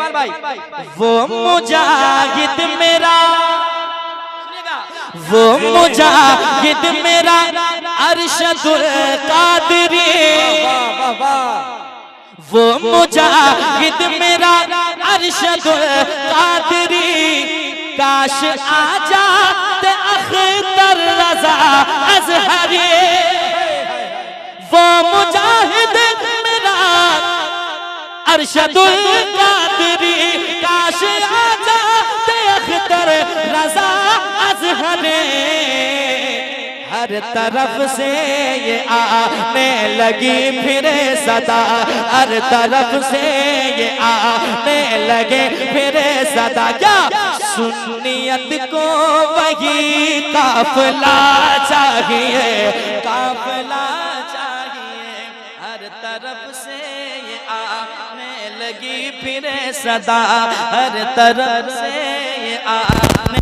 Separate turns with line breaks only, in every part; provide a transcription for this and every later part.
जमाल भाई, वो मुजाहिद मेरा, वो मुजाहिद मेरा अरशदुल कादरी, वो मुजाहिद मेरा अरशदुल कादरी, काश आ जाते अख्तर रज़ा अज़हरी। वो मुजाहिद मेरा अरशदुल कादरी, काश आ जाते अख्तर रज़ा अज़हरी। हर तरफ से ये आने लगी फिरे सदा, हर तरफ से ये आने लगे फिरे सदा। क्या सुन्नियत को वही काफिला चाहिए, काफिला चाहिए। हर तरफ से ये आने लगी फिरे सदा, हर तरफ से ये आने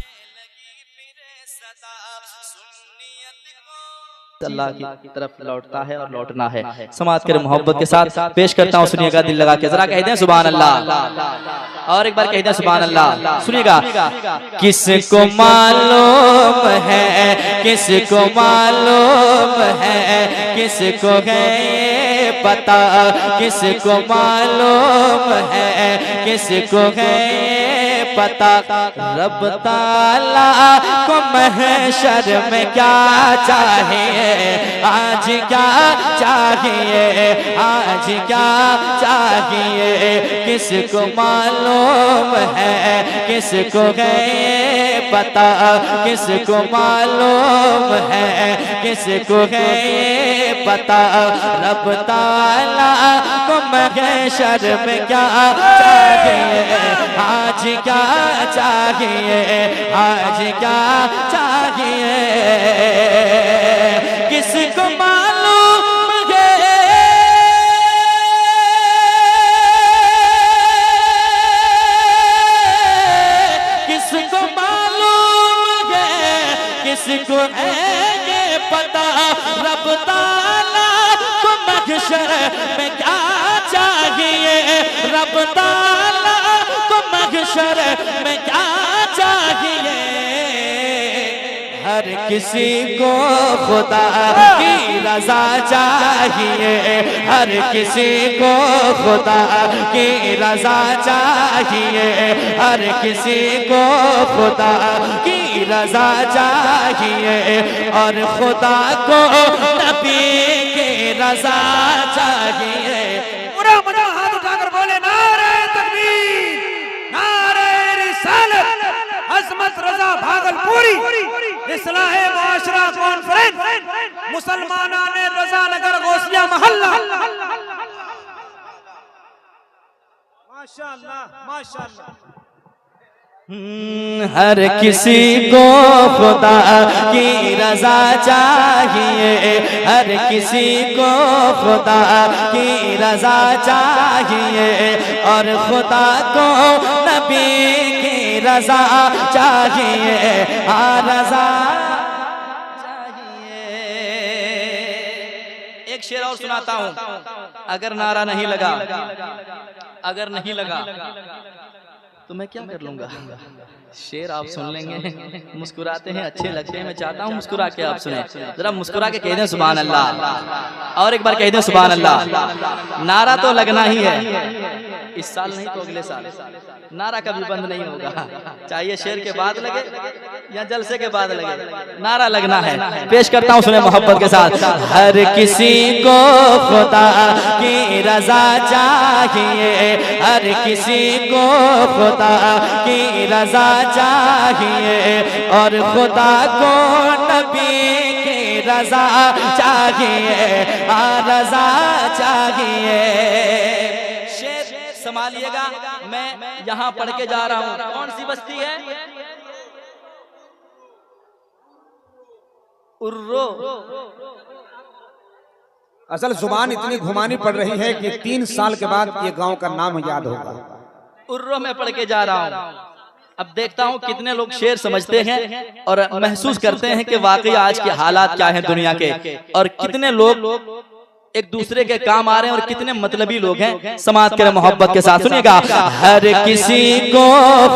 अल्लाह की तरफ लौटता है और लौटना है। समाज के मोहब्बत के साथ पेश करता हूँ, सुनिएगा दिल लगा के, जरा कह दें सुभान अल्लाह, और एक बार कह दें सुभान अल्लाह। सुनिएगा। किसको मालूम है, किसको मालूम है, किसको है पता, किसको मालूम है, किसको है पता, रब ताला को महशर में क्या चाहिए, आज क्या चाहिए, आज क्या चाहिए। किसको मालूम है, किसको है पता, किसको मालूम है, किसको है पता, रब ताला को महशर में क्या चाहिए, आज क्या चाहिए, आज क्या चाहिए। किसको मालूम है, किसको मालूम है, किसको है ये पता, रब ताला को महशर में क्या चाहिए, रब ताला को महशर में क्या चाहिए। हर किसी को खुदा की रज़ा चाहिए, हर किसी को खुदा की रज़ा चाहिए, हर किसी को खुदा की रज़ा चाहिए, और खुदा को नबी की रज़ा चाहिए।
पूरा मजा हाथ उठाकर बोले नारे तकबीर, नारे रिसालत, अज़मत रज़ा भागलपुरी, इस्लाहे मुआशरा कॉन्फ्रेंस, मुसलमाना ने रज़ा नगर गौसिया मोहल्ला। माशाअल्लाह माशाअल्लाह।
हर किसी को खुदा की रज़ा चाहिए, हर किसी को खुदा की रज़ा चाहिए, और खुदा को नबी की रज़ा चाहिए, हाँ रज़ा चाहिए। एक शेर और सुनाता हूँ, अगर नारा नहीं लगा, अगर नहीं लगा तो मैं क्या कर लूंगा। शेर आप सुन लेंगे, मुस्कुराते हैं, अच्छे लगते हैं, मैं चाहता हूँ मुस्कुरा के आप सुने, जरा मुस्कुरा के कह दें सुभान अल्लाह, और एक बार कह दें सुभान अल्लाह। नारा तो लगना ही है, इस साल नहीं तो अगले साल, नारा कभी बंद नहीं होगा, चाहिए शेर के बाद लगे या जलसे के बाद लगे, नारा लगना है। पेश करता हूँ सुने मोहब्बत के साथ। हर किसी को खुदा की रज़ा चाहिए, हर किसी को खुदा की रज़ा चाहिए, और खुदा को नबी की रज़ा चाहिए, रज़ा चाहिए। शेर संभालिएगा, मैं यहाँ पढ़ के जा रहा हूँ। कौन सी बस्ती है? उर्रो।
असल जुबान इतनी घुमानी पड़ रही है कि 3 साल के बाद ये गांव का नाम याद होगा।
उर्रो में पढ़ के जा रहा हूँ। अब देखता हूँ कितने लोग शेर समझते हैं और महसूस करते हैं कि वाकई आज के हालात क्या हैं दुनिया के, और कितने लोग एक दूसरे के काम आ रहे हैं और कितने मतलबी लोग हैं। समाज के मोहब्बत के साथ सुनिएगा। हर किसी को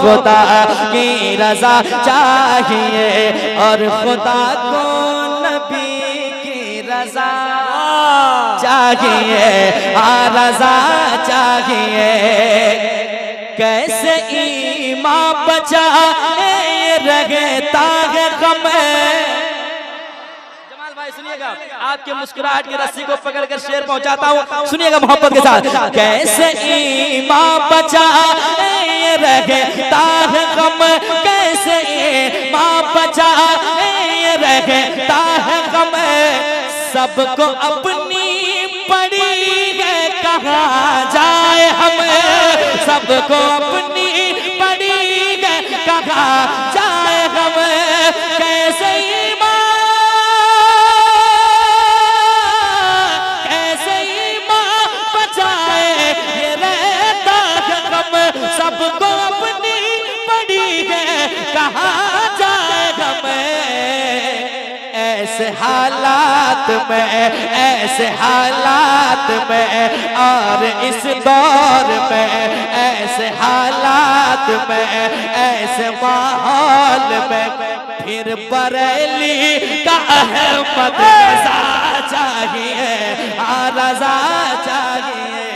खुदा की रजा चाहिए और खुदा को नबी की रजा चाहिए, रजा चाहिए। कैसे ईमान बचा रहता है गम। जमाल भाई सुनिएगा, आपके मुस्कुराहट की रस्सी को पकड़कर शेर पहुंचाता हूँ, सुनिएगा मोहब्बत के साथ। कैसे ईमान बचा रहता है गम, कैसे ईमान बचा रहता है गम। सबको अपनी पड़ी है कहाँ जाए हम, सबको अपनी पड़ी है कहाँ जाए हम। कैसे ईमान बचाए ये रहता है गम, सबको अपनी पड़ी है कहाँ जाए हम। ऐसे हालात में, ऐसे हालात में और इस दौर में, ऐसे हालात में, ऐसे माहौल में फिर बरेली का अहमद रजा चाहिए, रजा चाहिए।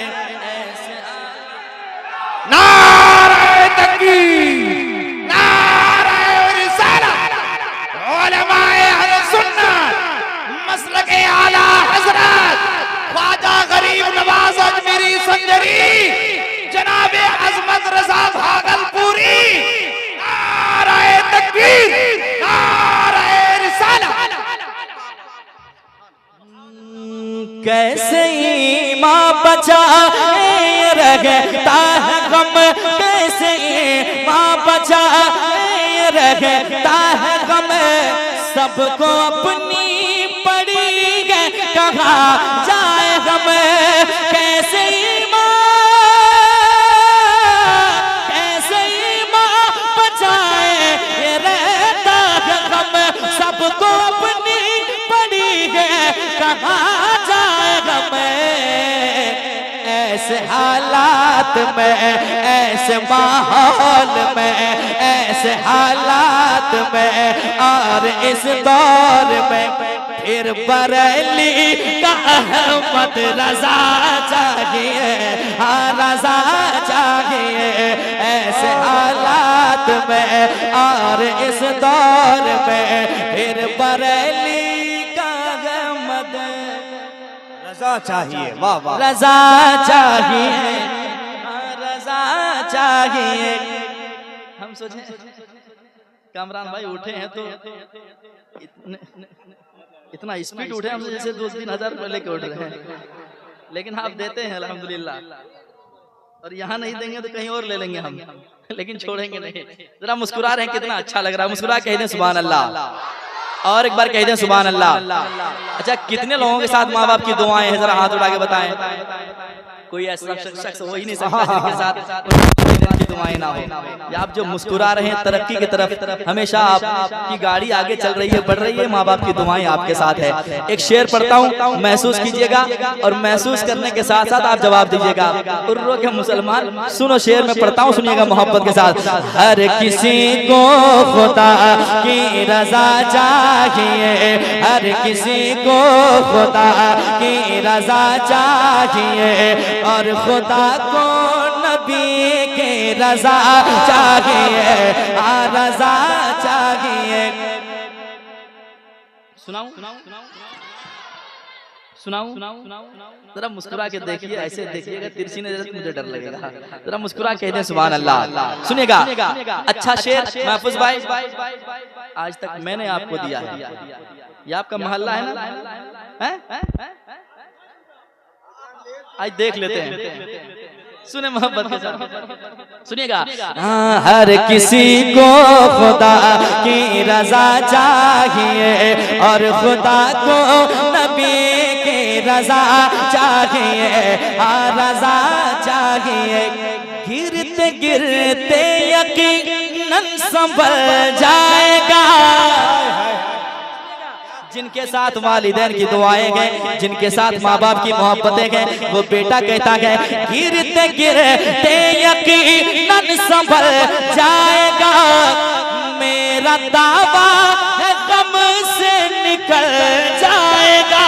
नारे तकबीर, नारे रिसालत, उलमाए अहले सुन्नत, मसलके आला हजरत ख्वाजा गरीब नवाज अजमेरी संजरी जनाबे अजमत रजा भागलपुरी। नारे तकबीर, नारे रिसालत।
कैसे ईमान बचा रहता है गम, कैसे ईमान बचा रहता है गम। सबको अपनी पड़ी है कहाँ जाए हम। कैसे ईमान बचाए ये रहता है गम, सबको अपनी पड़ी है कहाँ जाए हम। ऐसे हालात में, ऐसे माहौल में, ऐसे हालात में और इस दौर में फिर बरेली का अहमद रजा चाहिए, रजा चाहिए। ऐसे हालात में और इस दौर में फिर बरेली का अहमद
रजा चाहिए। वाह वाह,
रजा चाहिए, रजा चाहिए। हम सोचे कामरान भाई उठे हैं तो इतना स्पीड उठे हमसे जैसे 2-3 हजार रुपए लेके उठ रहे हैं, लेकिन आप देते हैं अल्हम्दुलिल्लाह। और यहाँ नहीं देंगे तो कहीं और ले लेंगे हम, लेकिन छोड़ेंगे नहीं। जरा मुस्कुरा रहे हैं, कितना अच्छा लग रहा है। मुस्कुरा कह दें सुभान अल्लाह, और एक बार कह दें सुभान अल्लाह। अच्छा, कितने लोगों के साथ माँ बाप की दुआएं हैं, जरा हाथ उठा के बताएं। कोई ऐसा शख्स हो ही नहीं सकता जिनके साथ दुआएं ना हो। या आप जो मुस्कुरा रहे हैं तरक्की की तरफ, हमेशा आपकी गाड़ी आगे चल रही है, बढ़ रही है, माँ बाप की दुआएं आपके साथ है। एक शेर पढ़ता हूँ, महसूस कीजिएगा और महसूस करने के साथ साथ आप जवाब दीजिएगा। उर्रो के मुसलमान सुनो, शेर में पढ़ता हूँ, सुनिएगा मोहब्बत के साथ। हर किसी को खुदा की रजा चाहिए, हर किसी को खुदा की रजा चाहिए और खुदा को नबी की रजा चाहिए, रजा चाहिए। सुनाऊं जरा मुस्कुरा के देखिए, ऐसे देखिएगा तिरछी नजर से मुझे डर लगेगा। जरा मुस्कुरा कह दे सुभान अल्लाह। सुनिएगा, अच्छा शेर महफूज भाई, आज तक मैंने आपको दिया है, ये आपका मोहल्ला है ना, आज देख लेते हैं। सुने मोहब्बत के साथ, सुनिएगा। हर किसी को खुदा की रजा चाहिए और खुदा को नबी की रजा चाहिए, रजा चाहिए। गिरते गिरते यकीनन संभल जाएगा, जिनके साथ वालिदैन की दुआएं हैं, जिनके साथ माँ बाप की मोहब्बतें हैं, वो बेटा कहता है गिरते गिरते यकीनन संभल जाएगा, मेरा दावा है गम से निकल जाएगा।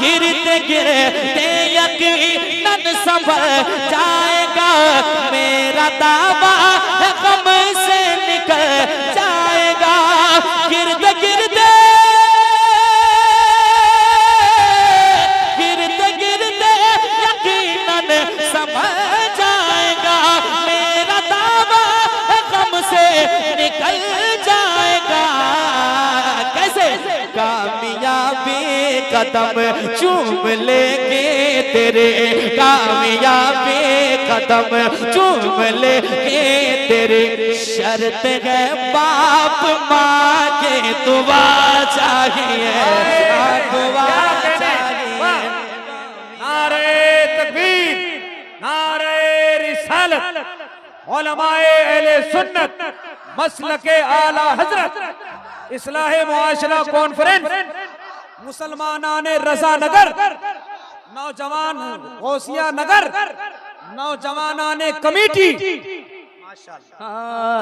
गिरते गिरते यकीनन संभल जाएगा, मेरा दावा है गम से निकल जाएगा। गिरते गिरते गिरते गिरते यकीनन संभल जाएगा, मेरा दावा है गम से निकल जाएगा। कैसे? कामयाबी कदम चूम लेंगे तेरे, कामयाबी कदम चूम लेंगे तेरे। शर्त है बाप माँ के दुआ चाहिए, दुआ चाहिए।
नारे तकबीर, नारे रिसालत, उलमाए अहले सुन्नत, मसलके आला हजरत, इस्लाहे मुआशरा कॉन्फ्रेंस, मुसलमानाने रजा नगर, नौजवान गौसिया नगर, नौजवानाने कमेटी।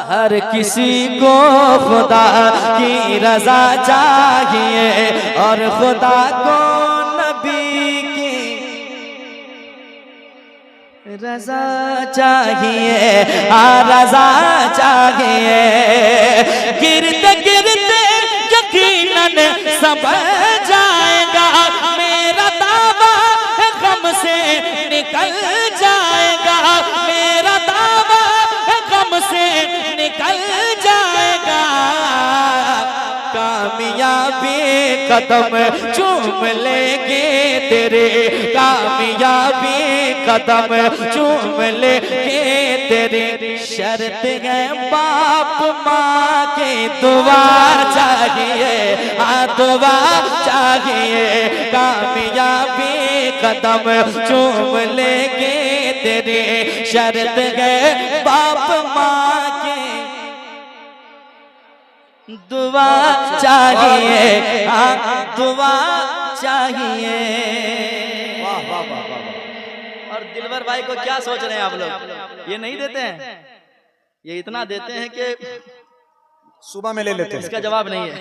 हर किसी को खुदा की रजा चाहिए और खुदा को नबी की रजा चाहिए, रजा चाहिए। गिरते गिरते यकीनन संभल जाएगा, मेरा दावा है गम से निकल जाएगा, मेरा दावा है गम से निकल जाएगा। कामयाबी कदम चूम लेंगे तेरे, कामयाबी कदम चूम लेंगे तेरे। शर्त है बाप माँ की दुआ चाहिए, दुआ चाहिए। कामयाबी कदम चूम लेंगे तेरे। शर्त है बाप माँ के दुआ चाहिए, दुआ चाहिए।
वाह वाह वाह वाह।
और दिलवर भाई को क्या सोच रहे हैं आप लोग? ये नहीं देते हैं, ये इतना देते हैं कि
सुबह में ले लेते हैं।
इसका जवाब नहीं है।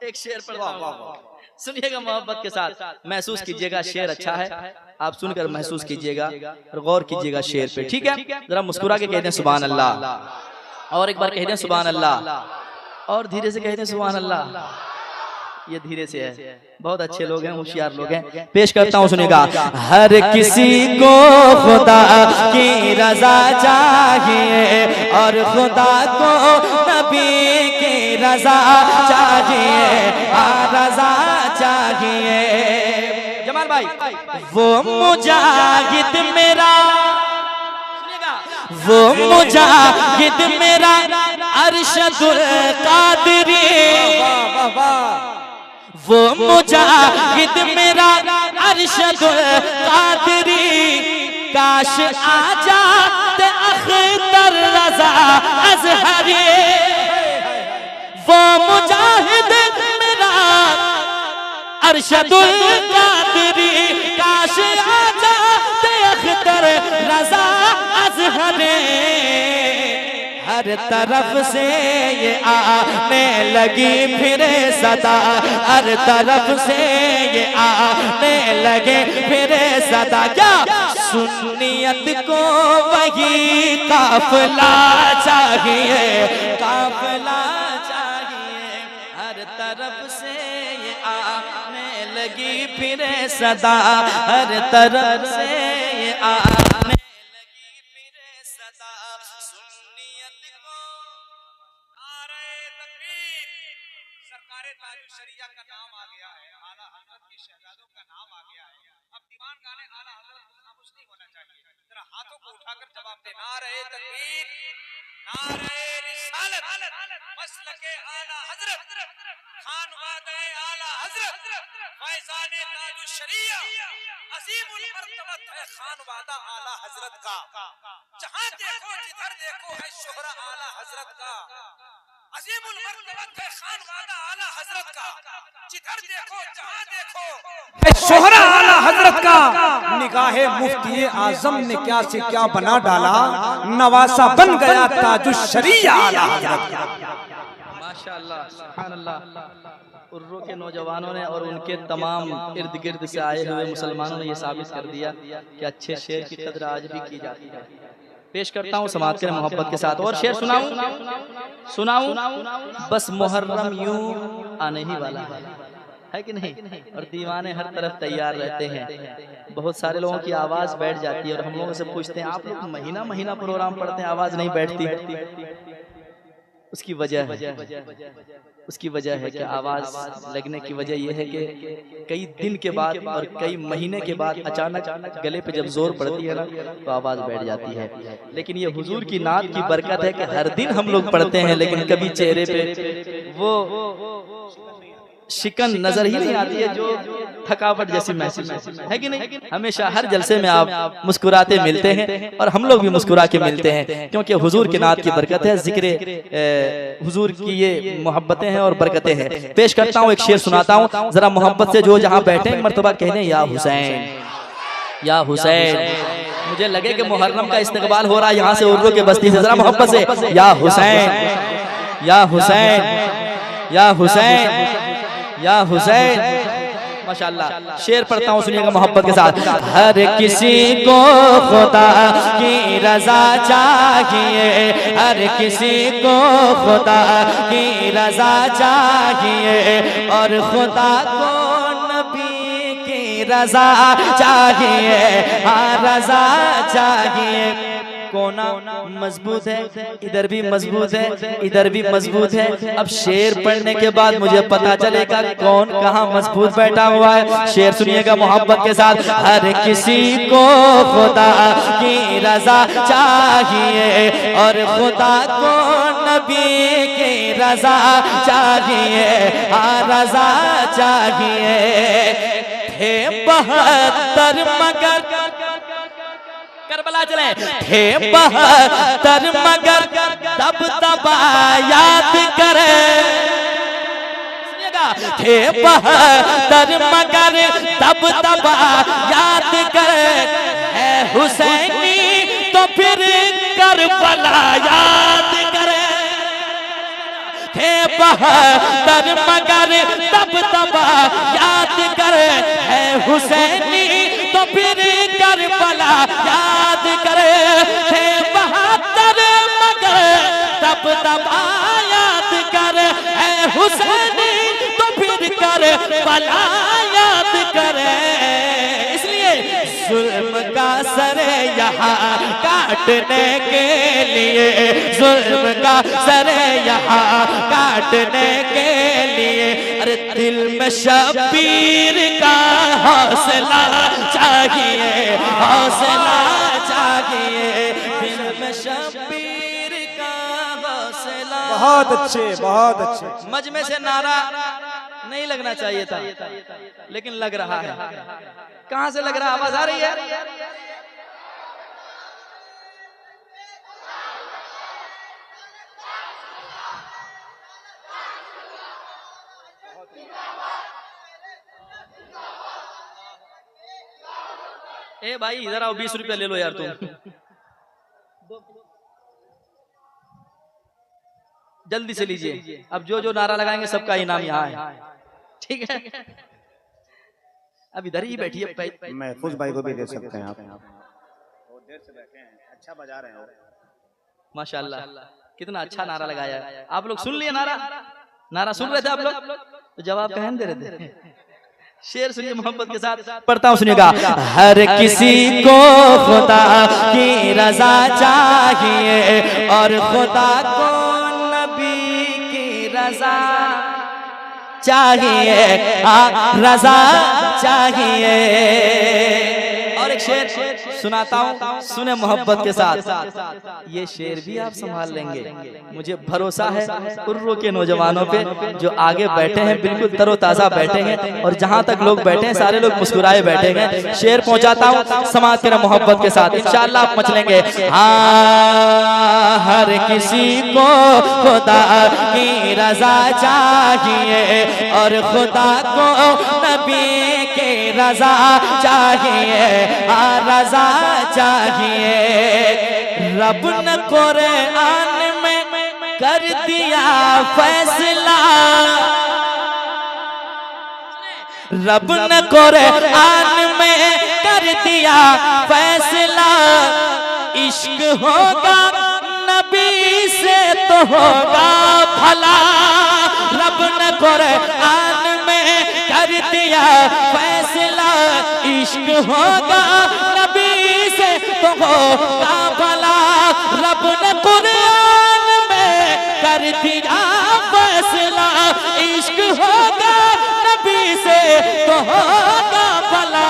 एक शेर पढ़ता हूं, सुनिएगा मोहब्बत के साथ, महसूस कीजिएगा। शेर अच्छा है, आप सुनकर महसूस कीजिएगा और गौर कीजिएगा शेर पे, ठीक है? जरा मुस्कुरा के कहते हैं सुभान अल्लाह, और एक बार कहते हैं सुभान अल्लाह, और धीरे से कहते हैं सुभान अल्लाह। ये धीरे से है, बहुत अच्छे लोग हैं, होशियार लोग हैं। पेश करता हूँ, सुनेगा। हर किसी को खुदा की रजा चाहिए और खुदा को नबी की रजा चाहिए, रजा चाहिए। जमाल भाई, वो मुजाहिद मेरा, वो मुजाहिद मेरा अरशदुल कादरी, वो मुजाहिद मेरा अरशदुल कादरी। काश आ जाते अख्तर रजा अज़हरी, वो मुजाहिद मेरा अरशदुल कादरी। काश आ जाते अख्तर रजा अज़हरी। हर तरफ से ये आने लगी फिर सदा, हर तरफ से ये आने लगे फिर सदा। क्या सुन्नियत को वही काफिला चाहिए, काफिला चाहिए। हर तरफ से ये आने लगी फिर सदा, हर तरफ से ये आने
शरिया का नाम आ गया है, आला हजरत के शहजादों का नाम आ गया है। अब दीवान गाने आला हजरत को खामोश नहीं होना चाहिए। जरा हाथों को उठाकर जवाब दे। नारे तकबीर, नारे रिसालत, मसलके आला हजरत, खानवादे आला हजरत, फैज़ाने ताजुश शरिया, अजीमुल मर्तबत है खानवादा आला हजरत का। जहां देखो जिधर देखो है शोहरा आला हजरत का। अजीमुल मर्तबत है खानवादा आला हजरत का, जिधर देखो जहां देखो शोहरा आला हजरत का। निगाहे मुफ्ती आजम ने क्या से क्या बना डाला, नवासा बन गया ताजुश शरिया आला हजरत का।
माशाअल्लाह, सुभान अल्लाह। उर्रू के नौजवानों ने और उनके तमाम इर्द गिर्द से आए हुए मुसलमानों ने ये साबित कर दिया कि अच्छे शेर की कदर आज भी की जाती है। पेश करता हूँ समाअत करें मोहब्बत के साथ। और शेर सुनाऊं बस मुहर्रम यूं आने ही वाला है कि नहीं, और दीवाने हर तरफ तैयार रहते हैं। बहुत सारे लोगों की आवाज़ बैठ जाती है और हम लोगों से पूछते हैं आप लोग महीना महीना प्रोग्राम पढ़ते हैं आवाज़ नहीं बैठती। उसकी वजह है कि आवाज़ लगने की वजह यह है कि कई दिन के बाद और कई महीने के बाद अचानक गले पे जब जोर पड़ती है ना तो आवाज़ बैठ जाती है। लेकिन ये हुजूर की नात की बरकत है कि हर दिन हम लोग पढ़ते हैं लेकिन कभी चेहरे पे वो शिकन नजर ही नहीं आती है जो थकावट जैसी महसूस है कि नहीं। हमेशा हर जलसे में आप मुस्कुराते मिलते हैं और हम लोग भी मुस्कुरा के मिलते हैं क्योंकि हुजूर के नात की बरकत है, जिक्र हुजूर की ये मोहब्बतें हैं और बरकतें हैं। पेश करता हूँ, एक शेर सुनाता हूँ, जरा मोहब्बत से जो जहाँ बैठे मर्तबा कहने या हुसैन या हुसैन। मुझे लगे कि मुहर्रम का इस्तकबाल हो रहा है यहाँ से उर्दू के बस्ती से, जरा मोहब्बत से या हुसैन या हुसैन या हुसैन या हुसैन। माशाअल्लाह। शेर पढ़ता हूँ, सुनिएगा मोहब्बत के साथ। हर किसी को खुदा की रजा चाहिए, हर किसी को खुदा की रजा चाहिए और खुदा को नबी की रजा चाहिए। हाँ रजा चाहिए। कोना मजबूत है, इधर भी मजबूत है, इधर भी मजबूत है। अब शेर पढ़ने के बाद मुझे पता चलेगा कौन कहाँ मजबूत बैठा हुआ है। शेर सुनिएगा मोहब्बत के साथ। हर किसी को खुदा की रजा चाहिए और खुदा को नबी की रजा चाहिए। हाँ रजा चाहिए। थे 72 मगर करबला चले, थे 72 मगर तब तबा याद करे। सुनिएगा, थे 72 मगर तब तबा याद करे। है हुसैनी तो फिर करबला याद करे। थे 72 मगर तब तबा याद करे। है हुसैनी तो फिर करबला याद करे। थे 72 मगर तब तबा याद करे। है हुसैनी तो फिर करबला याद करे। इसलिए जुल्म का सर यहाँ काटने के लिए, जुल्म का सर यहाँ काटने के लिए, अरे दिल में शबीर का हौसला चाहिए, हौसला चाहिए। दिल में शबीर का हौसला।
बहुत अच्छे, बहुत अच्छे।
मजमे से नारा नहीं लगना चाहिए था लेकिन लग रहा है। कहां से लग रहा है? आवाज आ रही है? ए भाई इधर आओ, 20 रुपया ले लो यार तुम। जल्दी से लीजिए। अब जो जो नारा लगाएंगे सबका इनाम यहाँ है, ठीक है? अब इधर ही बैठिए।
महफूज भाई को भी दे सकते हैं आप, बहुत देर से बैठे हैं, अच्छा बजा रहे हैं
माशाल्लाह। कितना अच्छा नारा लगाया है। आप लोग सुन लिए नारा? नारा सुन रहे थे आप लोग? तो जवाब कहीं दे रहे थे। शेर सुनिए मोहब्बत के साथ, पढ़ता हूँ, सुनिएगा। हर किसी को खुदा की रजा चाहिए और खुदा को नबी की रजा चाहिए। रजा चाहिए। और एक शेर सुनाता हूँ, सुने मोहब्बत के साथ। ये शेर भी आप संभाल लेंगे, मुझे भरोसा है उर्रू के नौजवानों पे जो आगे बैठे हैं, बिल्कुल तरोताजा बैठे हैं, और जहाँ तक लोग बैठे हैं सारे लोग मुस्कुराए बैठे हैं। शेर पहुँचाता हूँ, समाज के मोहब्बत के साथ, इंशाअल्लाह आप मचलेंगे। हाँ, हर किसी को खुदा की रजा चाहिए और खुदा को नबी की रजा चाहिए, हाँ रजा चाहिए। रब ने कुरान में कर दिया फैसला, रब ने कुरान में कर दिया फैसला, इश्क होगा नबी से तो होगा भला। रब ने कुरान में कर दिया फैसला, इश्क होगा नबी से तो होगा भला। रब ने कुरान में कर दिया फैसला, इश्क होगा नबी से तो होगा भला।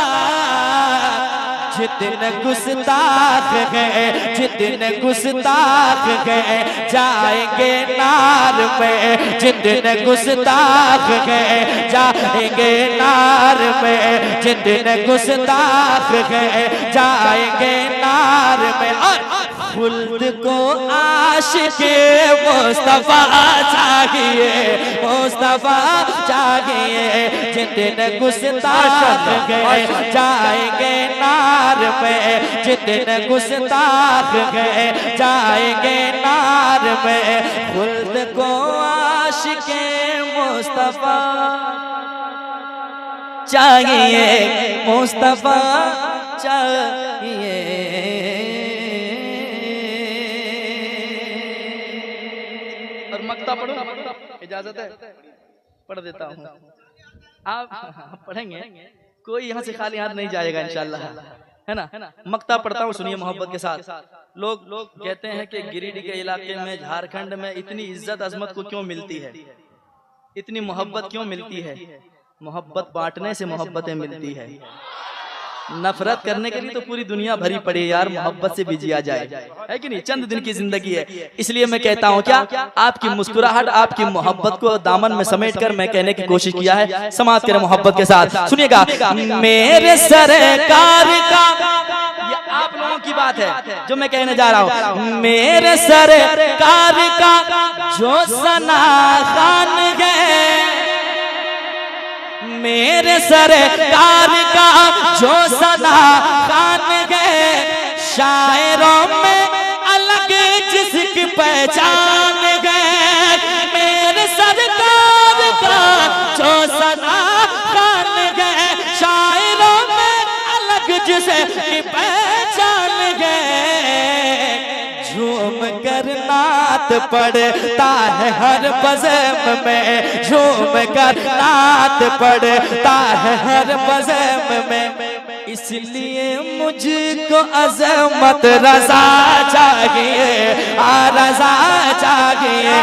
जितने गुस्ताख गए, जितने गुस्ताख गए जाएंगे नार में, जितने गुस्ताख गए जाएंगे नार में, जितने गुस्ताख गए जाएंगे नार में। और खुल्द को आशिक़े मुस्तफा चाहिए, मुस्तफा चाहिए। जितने गुस्ताख गए जाएंगे नार में, जितने गुस्ताख गए जाएंगे नार में। खुल्द को आशिक़े मुस्तफा चाहिए, मुस्तफा चाहिए। और मक्ता पढ़ो, इजाजत है? पढ़ देता हूँ, आप पढ़ेंगे, कोई यहाँ से खाली हाथ नहीं जाएगा इंशाल्लाह, है ना। मक्ता पढ़ता हूँ, सुनिए मोहब्बत के साथ। लोग कहते हैं कि गिरिडीह के इलाके में, झारखंड में इतनी इज्जत अजमत को क्यों मिलती है, इतनी मोहब्बत क्यों मिलती है? मोहब्बत बांटने से मोहब्बतें मिलती है, नफरत करने के लिए तो पूरी दुनिया भरी पड़ी यार, मोहब्बत से भी जिया जाए, है कि नहीं? चंद दिन की जिंदगी है, इसलिए मैं कहता हूँ क्या, आपकी मुस्कुराहट, आपकी मोहब्बत को दामन में समेटकर मैं कहने की कोशिश किया है। समाज के मोहब्बत के साथ सुनिएगा। मेरे सरकार का, ये आप लोगों की बात है जो मैं कहने जा रहा हूँ। मेरे सरकार का जो सना खान है, मेरे सरकार का जो सना खान गए, शायरों में अलग जिसकी पहचान गए। मेरे सरकार का जो सना खान गए, शायरों में अलग जिसकी पहचान गए। झूम कर नात पढ़ता है हर बज़म में, झूम कर नात पढ़ता है हर बज़म में। इसलिए मुझको अज़मत रज़ा चाहिए, रज़ा चाहिए।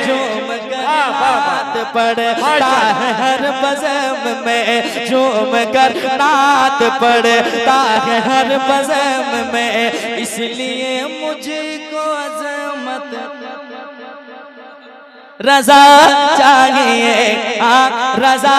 झूम कर नात पढ़ता है हर बज़म में, झूम कर नात पढ़ता है हर बज़म में। इसलिए मुझको अज़मत रज़ा चाहिए, रज़ा